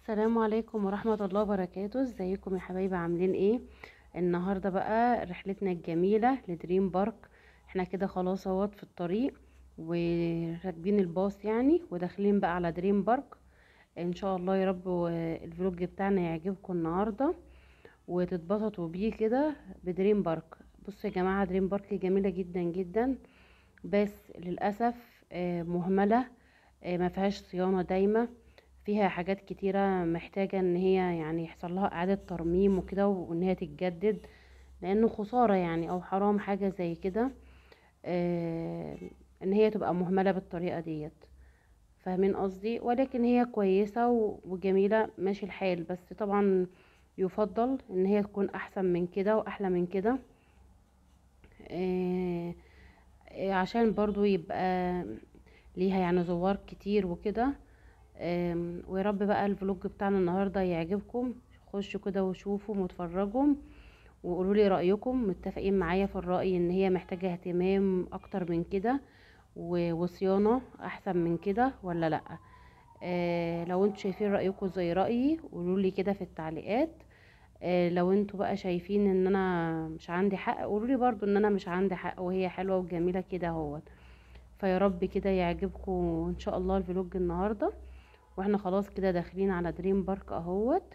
السلام عليكم ورحمة الله وبركاته. ازيكم يا حبايبي؟ عاملين ايه؟ النهاردة بقى رحلتنا الجميلة لدريم بارك. احنا كده خلاص اهوت في الطريق وراكبين الباص يعني وداخلين بقى على دريم بارك. ان شاء الله يا رب الفلوج بتاعنا يعجبكم النهاردة وتتبسطوا بيه كده بدريم بارك. بصوا يا جماعة، دريم بارك جميلة جدا جدا، بس للأسف مهملة. ما فيهاش صيانة دايمة، فيها حاجات كتيرة محتاجة ان هي يعني يحصل لها اعادة ترميم وكده وان هي تتجدد، لانه خسارة يعني او حرام حاجة زي كده. آه ان هي تبقى مهملة بالطريقة ديت. فاهمين قصدي؟ ولكن هي كويسة وجميلة ماشي الحال، بس طبعا يفضل ان هي تكون احسن من كده واحلى من كده. آه عشان برضو يبقى ليها يعني زوار كتير وكده. ويا رب بقى الفلوج بتاعنا النهارده يعجبكم. خشوا كده وشوفوا واتفرجوا وقولوا لي رايكم. متفقين معايا في الراي ان هي محتاجه اهتمام اكتر من كده وصيانه احسن من كده ولا لا؟ لو انتوا شايفين رايكم زي رايي قولوا لي كده في التعليقات. لو انتوا بقى شايفين ان انا مش عندي حق قولوا لي برضو ان انا مش عندي حق وهي حلوه وجميله كده اهوت. فيا رب كده يعجبكم ان شاء الله الفلوج النهارده. واحنا خلاص كده داخلين على دريم بارك اهوت.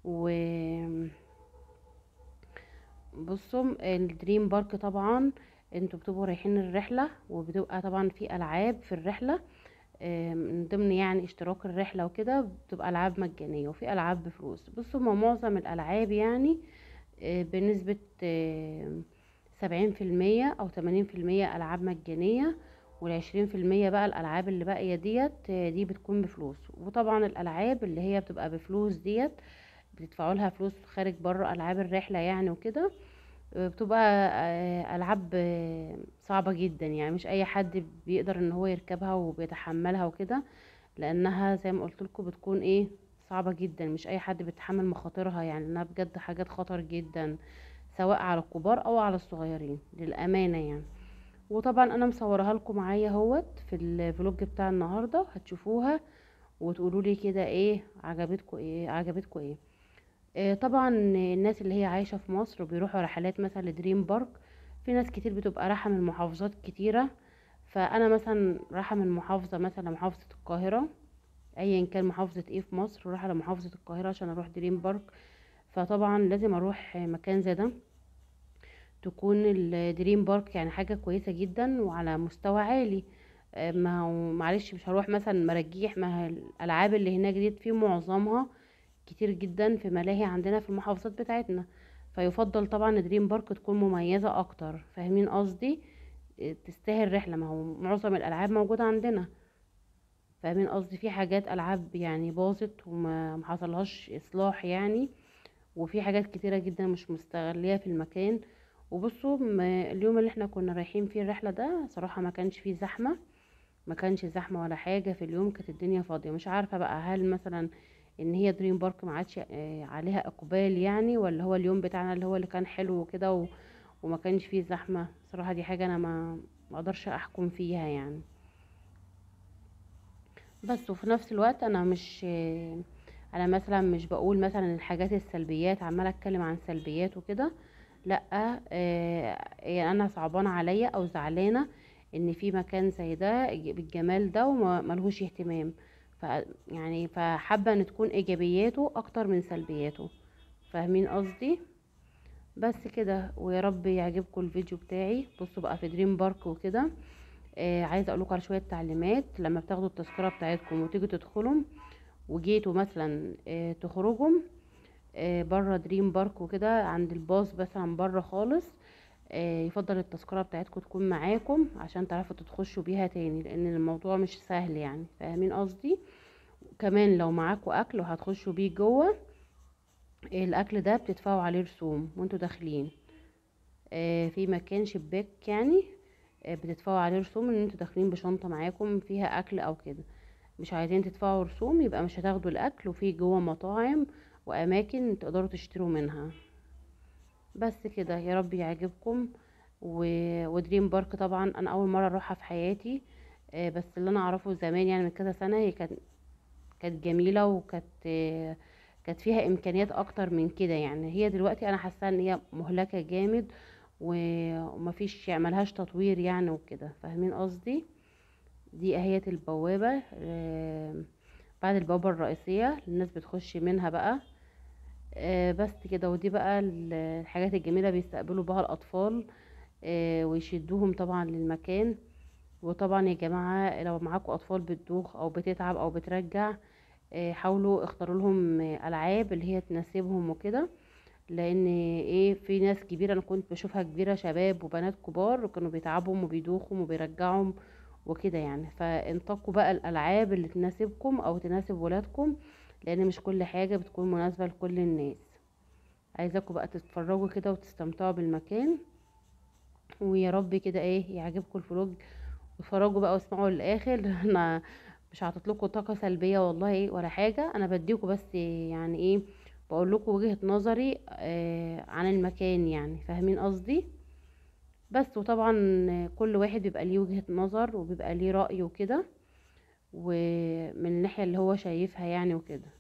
وبصوا الدريم بارك طبعا انتوا بتبقوا رايحين الرحلة وبتبقى طبعا في العاب في الرحلة. من ضمن يعني اشتراك الرحلة وكده بتبقى العاب مجانية وفي العاب بفلوس. بصوا ما معظم الالعاب يعني بنسبة 70% او 80% العاب مجانية، وال20% بقى الالعاب اللي باقية ديت دي بتكون بفلوس. وطبعا الالعاب اللي هي بتبقى بفلوس ديت بتدفعوا لها فلوس خارج بره العاب الرحلة يعني وكده. بتبقى العاب صعبة جدا، يعني مش اي حد بيقدر ان هو يركبها وبيتحملها وكده، لانها زي ما قلت لكم بتكون ايه، صعبة جدا. مش اي حد بيتحمل مخاطرها، يعني انها بجد حاجات خطر جدا سواء على الكبار او على الصغيرين للامانة يعني. وطبعا انا مصورها لكم معايا اهوت في الفلوج بتاع النهارده، هتشوفوها وتقولوا لي كده ايه عجبتكم ايه عجبتكم ايه. طبعا الناس اللي هي عايشة في مصر وبيروحوا رحلات مثلا لدريم بارك، في ناس كتير بتبقى رايحة من محافظات كتيرة. فانا مثلا رايحة من محافظة مثلا محافظة القاهرة، ايا كان محافظة ايه في مصر، رايحة لمحافظة القاهرة عشان اروح دريم بارك. فطبعا لازم اروح مكان زي ده، تكون الدريم بارك يعني حاجة كويسة جدا وعلى مستوى عالي. ما هو معلش مش هروح مثلا مراجيح، ما هي الالعاب اللي هناك دي في معظمها كتير جدا في ملاهي عندنا في المحافظات بتاعتنا. فيفضل طبعا دريم بارك تكون مميزة اكتر. فاهمين قصدي؟ تستاهل رحلة، ما هو معظم الالعاب موجودة عندنا. فاهمين قصدي؟ في حاجات العاب يعني باظت وما محصلهاش اصلاح يعني، وفي حاجات كتيرة جدا مش مستغلية في المكان. وبصوا اليوم اللي احنا كنا رايحين فيه الرحلة ده صراحة ما كانش فيه زحمة، ما كانش زحمة ولا حاجة في اليوم، كانت الدنيا فاضية. مش عارفة بقى هل مثلا ان هي دريم بارك ما عادش عليها اقبال يعني، ولا هو اليوم بتاعنا اللي هو اللي كان حلو وكده وما كانش فيه زحمة. صراحة دي حاجة انا ما اقدرش احكم فيها يعني. بس وفي نفس الوقت انا مش انا مثلا مش بقول مثلا الحاجات السلبيات، عماله اتكلم عن سلبيات وكده. لا. يعني انا صعبانه عليا او زعلانه ان في مكان زي ده بالجمال ده وملهوش اهتمام. ف يعني فحابه ان تكون ايجابياته اكتر من سلبياته. فاهمين قصدي؟ بس كده، ويا رب يعجبكم الفيديو بتاعي. بصوا بقى في دريم بارك وكده. عايزه اقول لكم على شويه تعليمات لما بتاخدوا التذكره بتاعتكم وتيجوا تدخلوا وجيتوا مثلا تخرجوا بره دريم بارك وكده عند الباص مثلا بره خالص. يفضل التذكره بتاعتكم تكون معاكم عشان تعرفوا تخشوا بيها تاني، لان الموضوع مش سهل يعني. فاهمين قصدي؟ كمان لو معاكم اكل وهتخشوا بيه جوه، الاكل ده بتدفعوا عليه رسوم وانتوا داخلين. في مكان شباك يعني بتدفعوا عليه رسوم ان انتوا داخلين بشنطة معاكم فيها اكل او كده. مش عايزين تدفعوا رسوم يبقى مش هتاخدوا الاكل. وفي جوه مطاعم واماكن تقدروا تشتروا منها. بس كده، يا رب يعجبكم. و... ودريم بارك طبعا انا اول مرة اروحها في حياتي. بس اللي انا اعرفه زمان يعني من كذا سنة هي كانت كانت جميلة، كانت فيها امكانيات اكتر من كده. يعني هي دلوقتي انا حاسه ان هي مهلكه جامد، ومفيش يعني ملهاش تطوير يعني وكده، فاهمين قصدي؟ دي اهية البوابة. بعد البوابة الرئيسية اللي الناس بتخش منها بقى. بس كده. ودي بقى الحاجات الجميلة بيستقبلوا بها الأطفال، ويشدوهم طبعا للمكان. وطبعا يا جماعة لو معاكم أطفال بتدوخ أو بتتعب أو بترجع، حاولوا اختاروا لهم ألعاب اللي هي تناسبهم وكده. لأن ايه، في ناس كبيرة أنا كنت بشوفها كبيرة، شباب وبنات كبار، وكانوا بيتعبهم وبيدوخهم وبيرجعهم وكده يعني. فانتقوا بقى الألعاب اللي تناسبكم أو تناسب ولادكم، لأن مش كل حاجة بتكون مناسبة لكل الناس. عايزاكم بقى تتفرجوا كده وتستمتعوا بالمكان. ويا رب كده ايه يعجبكم الفلوج، واتفرجوا بقى واسمعوا للاخر. انا مش هعطيلكوا طاقه سلبيه والله ايه ولا حاجه، انا بديكوا بس يعني ايه، بقول لكم وجهه نظري عن المكان، يعني فاهمين قصدي؟ بس. وطبعا كل واحد بيبقى ليه وجهه نظر وبيبقى ليه راي وكده، ومن الناحيه اللي هو شايفها يعني وكده.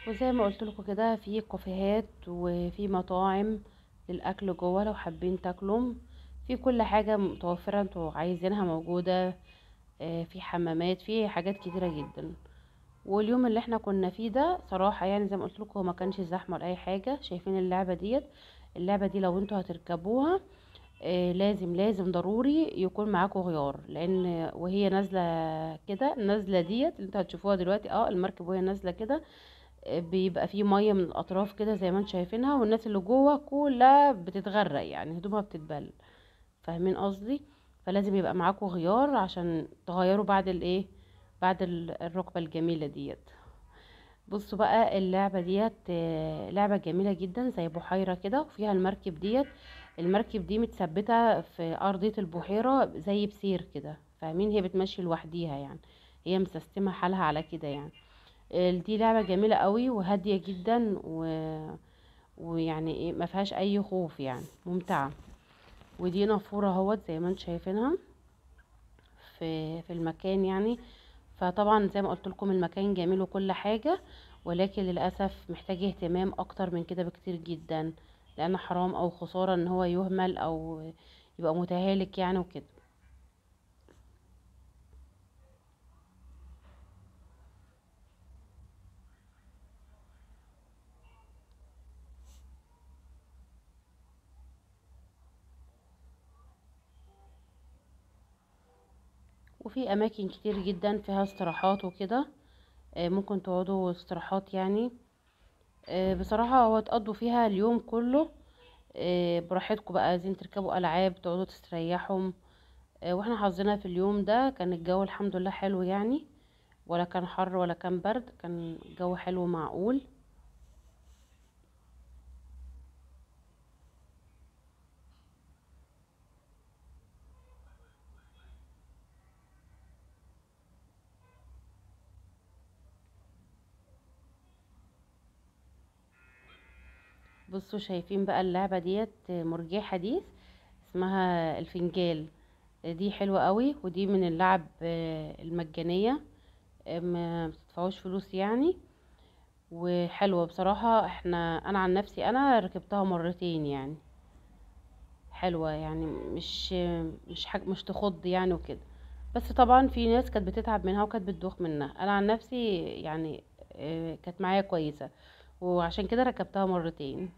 وزي ما قلت لكم كده، في كافيهات وفي مطاعم للاكل جوه لو حابين تاكلوا. في كل حاجه متوفره انتوا عايزينها موجوده. في حمامات، في حاجات كتيره جدا. واليوم اللي احنا كنا فيه ده صراحه يعني زي ما قلت لكم، هو ما كانش زحمه ولا اي حاجه. شايفين اللعبه ديت؟ اللعبه دي لو انتوا هتركبوها، لازم لازم ضروري يكون معاكم غيار، لان وهي نازله كده، النازله ديت اللي انتوا هتشوفوها دلوقتي، المركب وهي نازله كده، بيبقى فيه ميه من الاطراف كده زي ما انتم شايفينها، والناس اللي جوه كلها بتتغرق يعني هدومها بتتبل، فاهمين قصدي؟ فلازم يبقى معاكم غيار عشان تغيروا بعد الايه، بعد الركبه الجميله ديت. بصوا بقى اللعبه ديت، لعبه جميله جدا زي بحيره كده، وفيها المركب ديت. المركب دي متثبته في ارضيه البحيره زي بسير كده، فاهمين؟ هي بتمشي لوحديها يعني، هي مسستمه حالها على كده يعني. دي لعبة جميلة قوي وهادية جدا، ويعني ايه ما فيهاش اي خوف يعني، ممتعة. ودي نافورة اهوت زي ما انتم شايفينها في المكان يعني. فطبعا زي ما قلت لكم المكان جميل وكل حاجة، ولكن للأسف محتاج اهتمام اكتر من كده بكتير جدا، لان حرام او خسارة ان هو يهمل او يبقى متهالك يعني وكده. وفي اماكن كتير جدا فيها استراحات وكده، ممكن تقعدوا استراحات يعني. بصراحة هو تقضوا فيها اليوم كله، براحتكم بقى، عايزين تركبوا ألعاب تقعدوا تستريحوا. واحنا حظنا في اليوم ده كان الجو الحمد لله حلو يعني، ولا كان حر ولا كان برد، كان الجو حلو معقول. بصوا شايفين بقى اللعبة ديت، مرجية حديث، اسمها الفنجال. دي حلوة قوي، ودي من اللعب المجانية، ما بتدفعوش فلوس يعني. وحلوة بصراحة. انا عن نفسي انا ركبتها مرتين يعني، حلوة يعني، مش تخض يعني وكده. بس طبعا في ناس كانت بتتعب منها وكانت بتدوخ منها، انا عن نفسي يعني كانت معايا كويسة، وعشان كده ركبتها مرتين.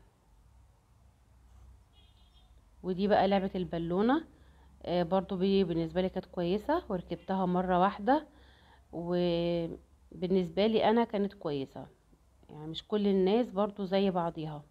ودي بقى لعبة البالونة، برضو بالنسبة لي كانت كويسة، وركبتها مرة واحدة، وبالنسبة لي انا كانت كويسة. يعني مش كل الناس برضو زي بعضيها.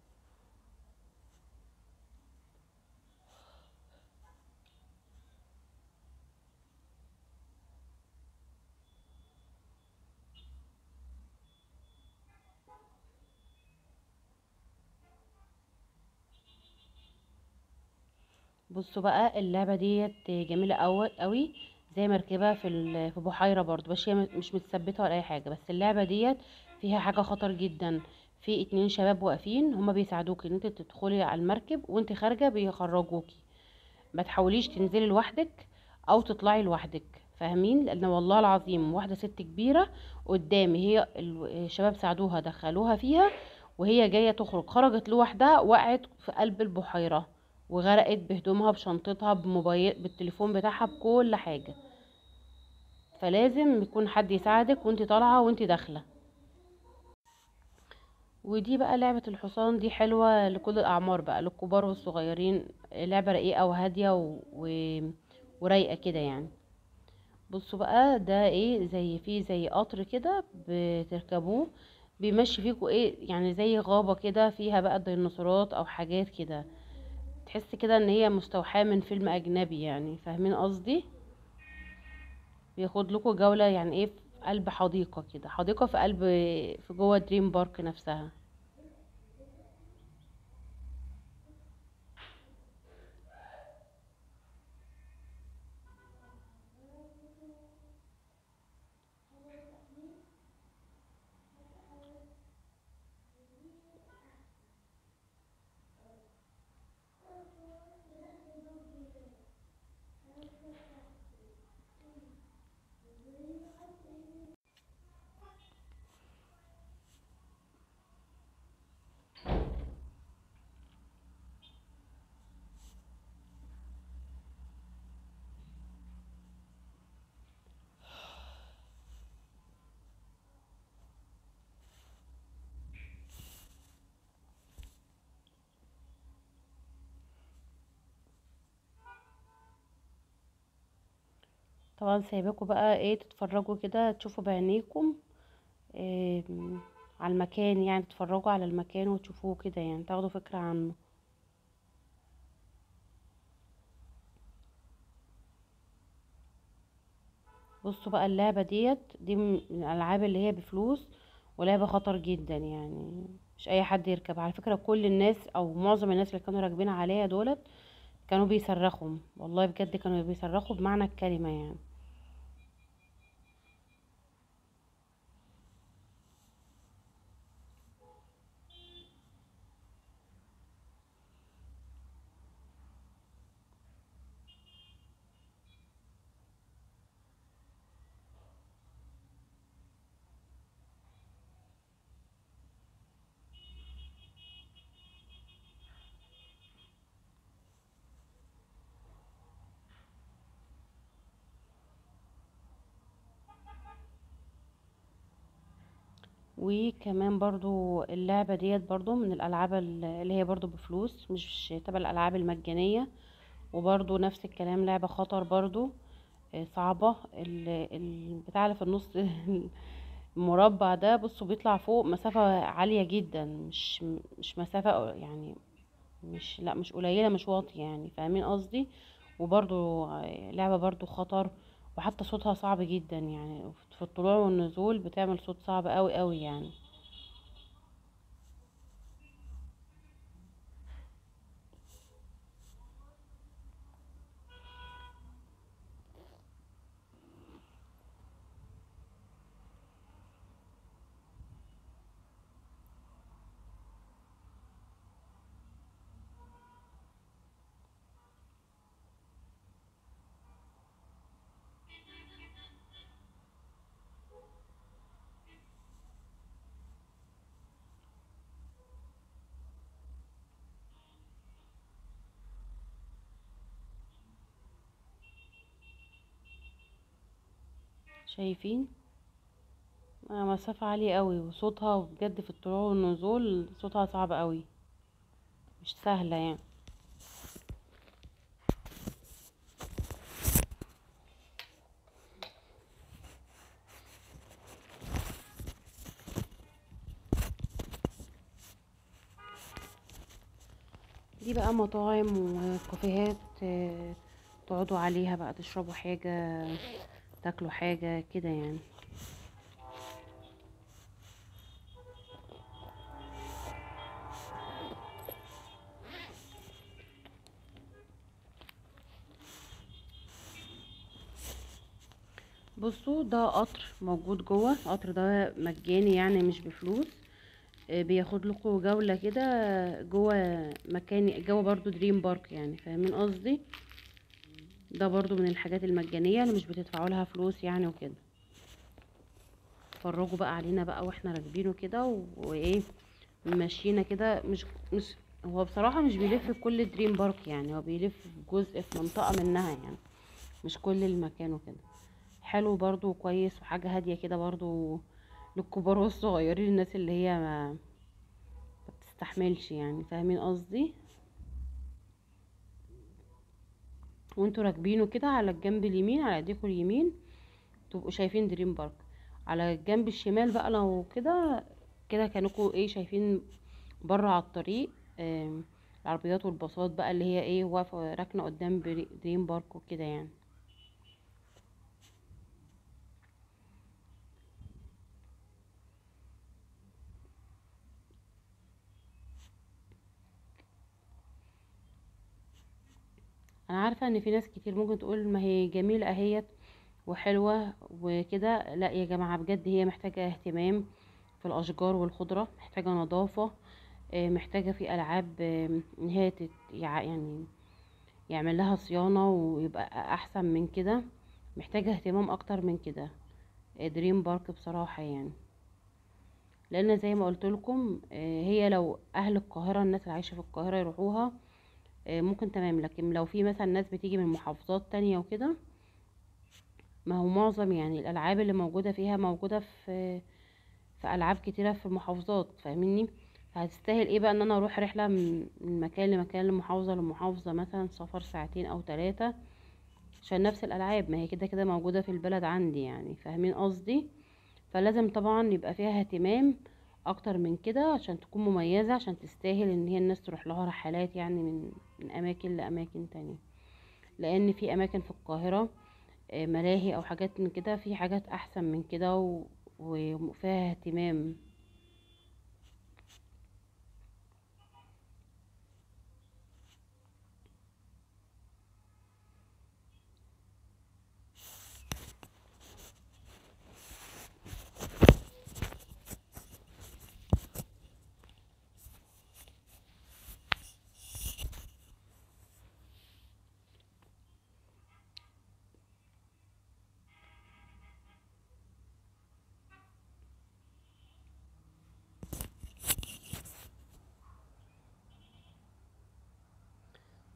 بصوا بقى اللعبه ديت جميله قوي قوي، زي مركبه في بحيره برضو، بس هي مش متثبته ولا اي حاجه. بس اللعبه ديت فيها حاجه خطر جدا. في اتنين شباب واقفين هما بيساعدوكي ان انت تدخلي على المركب، وانت خارجه بيخرجوكي. ما تحاوليش تنزلي لوحدك او تطلعي لوحدك، فاهمين؟ لان والله العظيم واحده ست كبيره قدامي، هي الشباب ساعدوها دخلوها فيها، وهي جايه تخرج خرجت لوحدها، وقعت في قلب البحيره وغرقت بهدومها بشنطتها بموبايل بالتليفون بتاعها بكل حاجه. فلازم يكون حد يساعدك وانت طالعه وانت داخله. ودي بقى لعبه الحصان دي حلوه لكل الاعمار بقى، للكبار والصغيرين. لعبه رقيقه وهاديه ورايقه كده يعني. بصوا بقى ده ايه، زي فيه زي قطر كده بتركبوه، بيمشي فيكوا ايه يعني، زي غابة كده فيها بقى ديناصورات او حاجات كده. تحس كده ان هي مستوحاة من فيلم اجنبي يعني، فاهمين قصدي؟ بياخد لكم جولة يعني ايه، في قلب حديقة كده، حديقة في قلب، في جوه دريم بارك نفسها. طبعا سايباكوا بقى ايه تتفرجوا كده، تشوفوا بعينيكم إيه على المكان، يعني تتفرجوا على المكان وتشوفوه كده يعني، تاخدوا فكرة عنه. بصوا بقى اللعبة دي من الألعاب اللي هي بفلوس، ولعبة خطر جدا يعني. مش أي حد يركبها على فكرة. كل الناس أو معظم الناس اللي كانوا راكبين عليها دولت كانوا بيصرخوا، والله بجد كانوا بيصرخوا بمعنى الكلمة يعني. وكمان برضو اللعبة ديت برضو من الألعاب اللي هي برضو بفلوس، مش تبع الألعاب المجانية. وبرضو نفس الكلام، لعبة خطر برضو. صعبة. البتاع اللي في النص المربع ده، بصوا بيطلع فوق مسافة عالية جدا، مش مسافة يعني، مش لا مش قليلة مش واطية يعني، فاهمين قصدي؟ وبرضو لعبة برضو خطر. وحتى صوتها صعب جدا يعني، في الطلوع والنزول بتعمل صوت صعب قوي قوي يعني. شايفين؟ مسافة عالية قوي، وصوتها بجد في الطلوع والنزول صوتها صعب قوي، مش سهلة يعني. دي بقى مطاعم وكافيهات، تقعدوا عليها بقى تشربوا حاجة، تاكلوا حاجة كده يعني. بصوا ده قطر موجود جوه، القطر ده مجاني يعني مش بفلوس. بياخد لكم جولة كده جوه مكان جوه برضو دريم بارك، يعني فاهمين قصدي. ده برضو من الحاجات المجانية اللي مش بتدفعوا لها فلوس يعني وكده. اتفرجوا بقى علينا بقى واحنا راكبينه كده وايه ماشيين كده. مش هو بصراحة مش بيلف في كل دريم بارك، يعني هو بيلف في جزء في منطقة منها يعني، مش كل المكان وكده. حلو برضو وكويس وحاجة هادية كده برضو للكبار والصغيرين، الناس اللي هي ما بتستحملش يعني، فاهمين قصدي. وانتوا راكبينه كده على الجنب اليمين، على ايديكم اليمين تبقوا شايفين دريم بارك. على الجنب الشمال بقى لو كده كده كانوا ايه شايفين بره على الطريق. العربيات والباصات بقى اللي هي ايه واقفه راكنه قدام دريم بارك وكده يعني. انا عارفه ان في ناس كتير ممكن تقول ما هي جميله اهيت وحلوه وكده، لا يا جماعه بجد هي محتاجه اهتمام في الاشجار والخضره، محتاجه نظافه. محتاجه في العاب ان هي يعني يعمل لها صيانه ويبقى احسن من كده، محتاجه اهتمام اكتر من كده. دريم بارك بصراحه يعني، لان زي ما قلت لكم هي لو اهل القاهره الناس اللي عايشه في القاهره يروحوها ممكن تمام، لكن لو في مثلا ناس بتيجي من محافظات تانية وكده، ما هو معظم يعني الالعاب اللي موجوده فيها موجوده في العاب كتيره في المحافظات، فاهميني. هتستاهل ايه بقى ان انا اروح رحله من مكان لمكان، لمحافظه لمحافظه، مثلا سفر ساعتين او 3 عشان نفس الالعاب، ما هي كده كده موجوده في البلد عندي يعني، فاهمين قصدي. فلازم طبعا يبقى فيها اهتمام اكتر من كده عشان تكون مميزة، عشان تستاهل ان هي الناس تروح لها رحلات يعني من اماكن لاماكن تانية. لان في اماكن في القاهرة ملاهي او حاجات من كده، في حاجات احسن من كده وفيها اهتمام.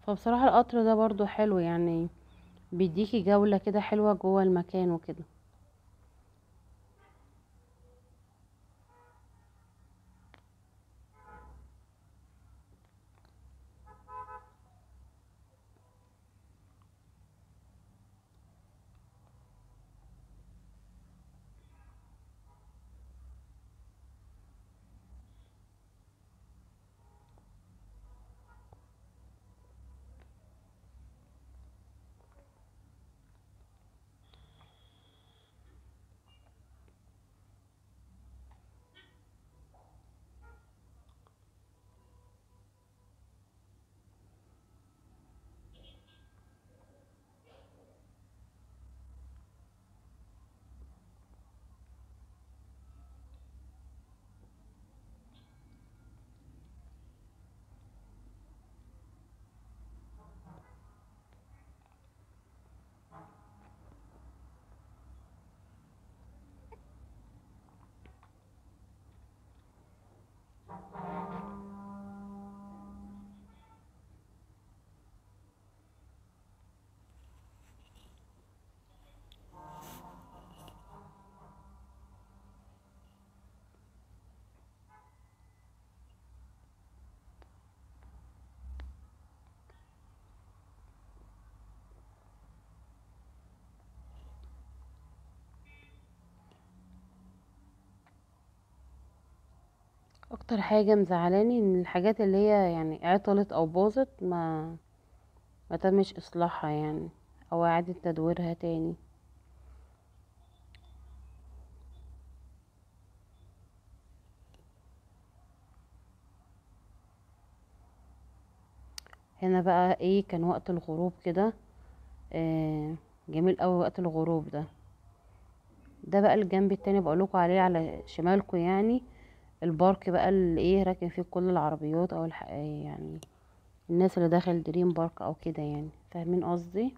فبصراحة القطر ده برضو حلو يعني، بيديكي جولة كده حلوة جوه المكان وكده. اكتر حاجة مزعلاني ان الحاجات اللي هي يعني عطلت او باظت ما تمش اصلاحها يعني، او اعادة تدويرها تاني. هنا بقى ايه كان وقت الغروب كده، جميل قوي وقت الغروب ده. ده بقى الجنب التاني بقولكوا عليه على شمالكوا يعني، البارك بقى اللي ايه راكن فيه كل العربيات او يعني الناس اللي داخل دريم بارك او كده يعني، فاهمين قصدي.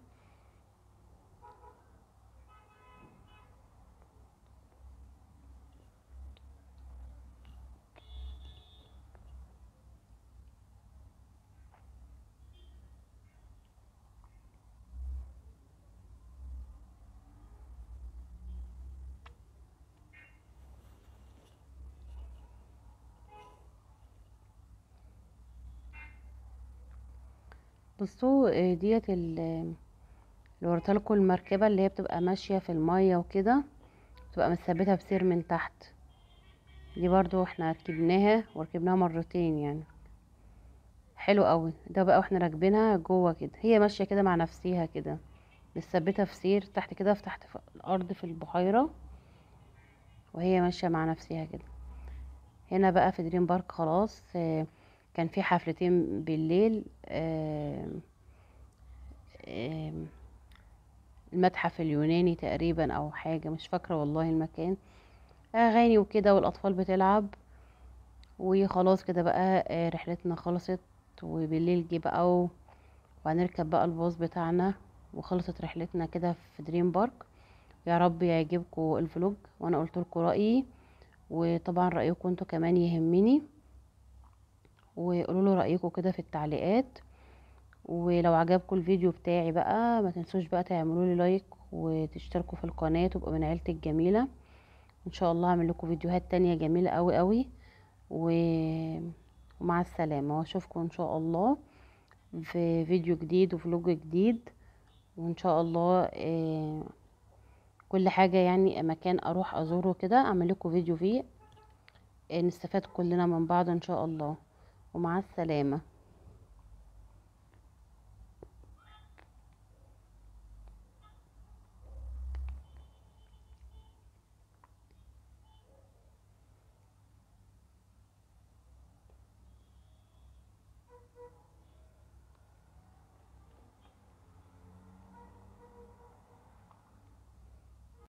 بصوا ديت اللي وريتلكوا المركبة اللي هي بتبقى ماشية في المية وكده، بتبقى مثبتة بسير من تحت. دي برضو احنا ركبناها وركبناها مرتين يعني، حلو قوي. ده بقى واحنا راكبينها جوه كده، هي ماشية كده مع نفسيها كده، متثبتة في سير تحت كده، في تحت في الارض في البحيرة، وهي ماشية مع نفسها كده. هنا بقى في دريم بارك خلاص كان في حفلتين بالليل، آم، المتحف اليوناني تقريبا او حاجة مش فاكرة والله المكان، اغاني وكده والاطفال بتلعب. وخلاص كده بقى رحلتنا خلصت، وبالليل جه بقى وهنركب بقى الباص بتاعنا، وخلصت رحلتنا كده في دريم بارك. يا رب يعجبكم الفلوج، وانا قلت لكم رأيي، وطبعا رأيكم انتوا كمان يهمني، وقولوا له رأيكم كده في التعليقات. ولو عجبكم الفيديو بتاعي بقى ما تنسوش بقى تعملوا لي لايك وتشتركوا في القناة، تبقوا من عيلتي الجميلة. ان شاء الله هعمل لكم فيديوهات تانية جميلة قوي قوي. و... ومع السلامة، واشوفكم ان شاء الله في فيديو جديد وفلوج جديد. وان شاء الله كل حاجة يعني مكان اروح ازوره كده اعمل لكم فيديو فيه، نستفاد كلنا من بعض ان شاء الله. ومع السلامة.